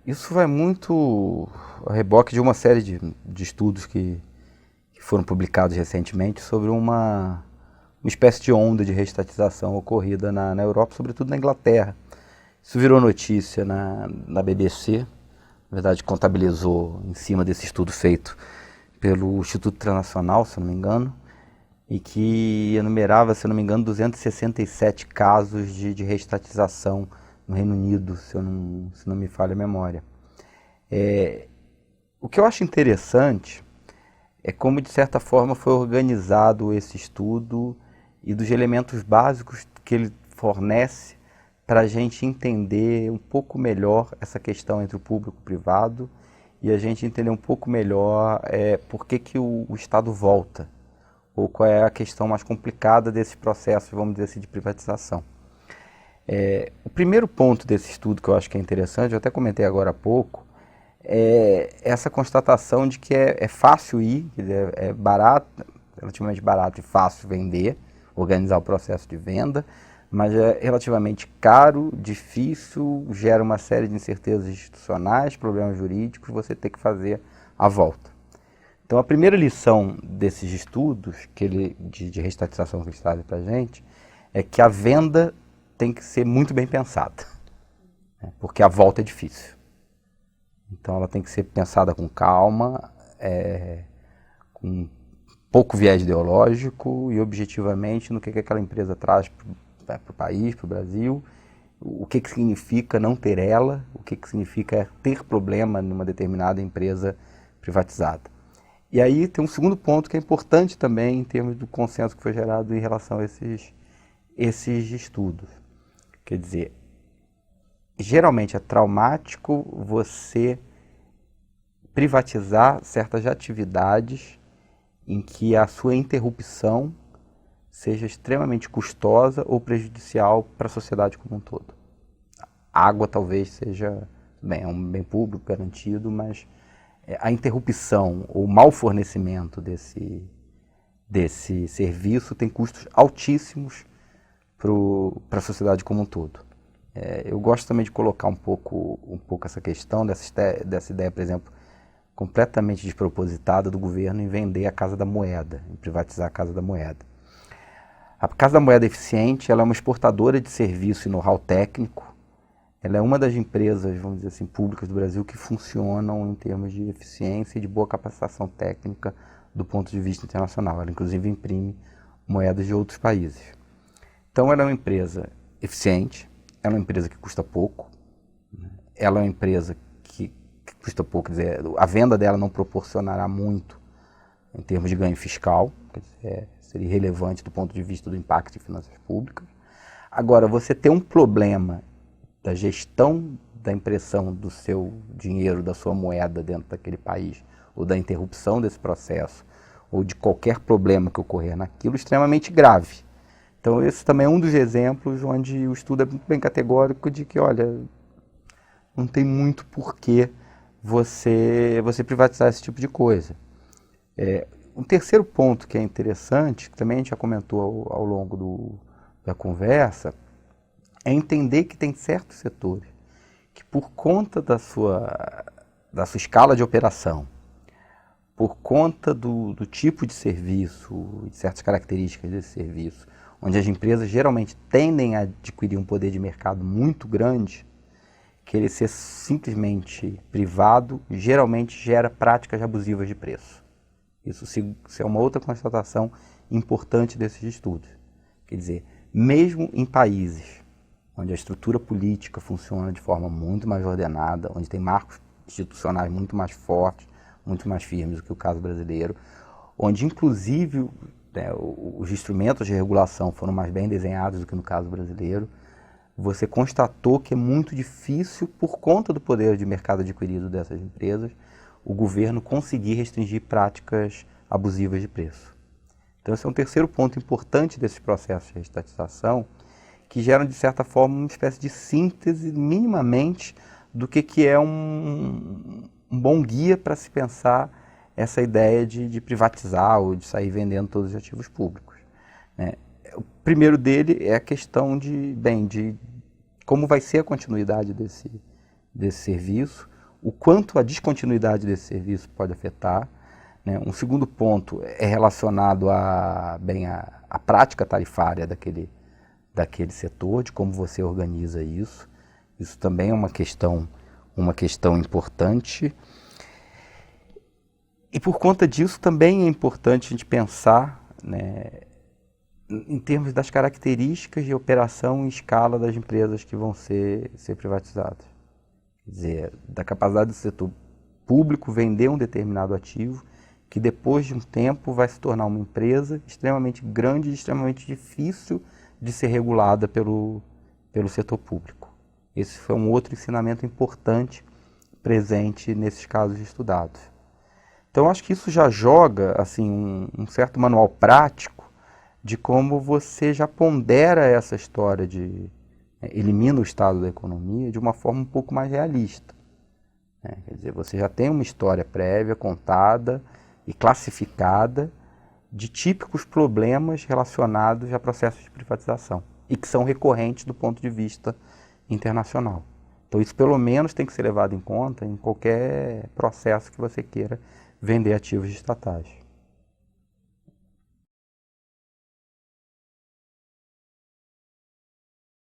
Isso vai muito a reboque de uma série de estudos que foram publicados recentemente sobre uma espécie de onda de reestatização ocorrida na Europa, sobretudo na Inglaterra. Isso virou notícia na BBC, na verdade contabilizou em cima desse estudo feito pelo Instituto Transnacional, se eu não me engano, e que enumerava, se eu não me engano, 267 casos de reestatização no Reino Unido, se não me falha a memória. O que eu acho interessante é como, de certa forma, foi organizado esse estudo e dos elementos básicos que ele fornece para a gente entender um pouco melhor essa questão entre o público e o privado e a gente entender um pouco melhor por que o Estado volta, ou qual é a questão mais complicada desse processo, vamos dizer assim, de privatização. O primeiro ponto desse estudo que eu acho que é interessante, eu até comentei agora há pouco, é essa constatação de que é fácil ir, é barato, relativamente barato e fácil vender, organizar o processo de venda, mas é relativamente caro, difícil, gera uma série de incertezas institucionais, problemas jurídicos, você tem que fazer a volta. Então a primeira lição desses estudos de reestatização que eles trazem para a gente é que a venda tem que ser muito bem pensada, né? Porque a volta é difícil. Então ela tem que ser pensada com calma, com pouco viés ideológico e objetivamente no que aquela empresa traz para o país, para o Brasil, o que significa não ter ela, o que significa ter problema numa determinada empresa privatizada. E aí tem um segundo ponto que é importante também em termos do consenso que foi gerado em relação a esses estudos. Quer dizer, geralmente é traumático você privatizar certas atividades em que a sua interrupção seja extremamente custosa ou prejudicial para a sociedade como um todo. A água talvez seja, é um bem público garantido, mas a interrupção ou mau fornecimento desse serviço tem custos altíssimos para a sociedade como um todo. Eu gosto também de colocar um pouco essa questão dessa ideia, por exemplo, completamente despropositada do governo em vender a Casa da Moeda, em privatizar a Casa da Moeda. A Casa da Moeda Eficiente, ela é uma exportadora de serviço e know-how técnico. Ela é uma das empresas, vamos dizer assim, públicas do Brasil que funcionam em termos de eficiência e de boa capacitação técnica do ponto de vista internacional. Ela, inclusive, imprime moedas de outros países. Então, ela é uma empresa eficiente, ela é uma empresa que custa pouco, né? Ela é uma empresa que custa pouco, quer dizer, a venda dela não proporcionará muito em termos de ganho fiscal, quer dizer, seria irrelevante do ponto de vista do impacto em finanças públicas. Agora, você ter um problema da gestão da impressão do seu dinheiro, da sua moeda dentro daquele país, ou da interrupção desse processo, ou de qualquer problema que ocorrer naquilo, extremamente grave. Então, esse também é um dos exemplos onde o estudo é muito bem categórico de que, olha, não tem muito porquê você privatizar esse tipo de coisa. Um terceiro ponto que é interessante, que também a gente já comentou ao longo da conversa, é entender que tem certos setores que, por conta da sua escala de operação, por conta do tipo de serviço e de certas características desse serviço, onde as empresas geralmente tendem a adquirir um poder de mercado muito grande, que ele ser simplesmente privado geralmente gera práticas abusivas de preço. Isso é uma outra constatação importante desses estudos. Quer dizer, mesmo em países onde a estrutura política funciona de forma muito mais ordenada, onde tem marcos institucionais muito mais fortes, muito mais firmes do que o caso brasileiro, onde inclusive os instrumentos de regulação foram mais bem desenhados do que no caso brasileiro, você constatou que é muito difícil, por conta do poder de mercado adquirido dessas empresas, o governo conseguir restringir práticas abusivas de preço. Então esse é um terceiro ponto importante desses processos de estatização, que geram, de certa forma, uma espécie de síntese, minimamente, do que é um bom guia para se pensar essa ideia de privatizar ou de sair vendendo todos os ativos públicos, né? O primeiro dele é a questão de como vai ser a continuidade desse serviço, o quanto a descontinuidade desse serviço pode afetar, né? Um segundo ponto é relacionado à prática tarifária daquele setor, de como você organiza isso. Isso também é uma questão importante. E por conta disso também é importante a gente pensar, né, em termos das características de operação e escala das empresas que vão ser privatizadas. Quer dizer, da capacidade do setor público vender um determinado ativo, que depois de um tempo vai se tornar uma empresa extremamente grande e extremamente difícil de ser regulada pelo setor público. Esse foi um outro ensinamento importante presente nesses casos estudados. Então, acho que isso já joga assim, um certo manual prático de como você já pondera essa história de elimina o estado da economia de uma forma um pouco mais realista. Quer dizer, você já tem uma história prévia, contada e classificada de típicos problemas relacionados a processos de privatização e que são recorrentes do ponto de vista internacional. Então, isso pelo menos tem que ser levado em conta em qualquer processo que você queira vender ativos estatais.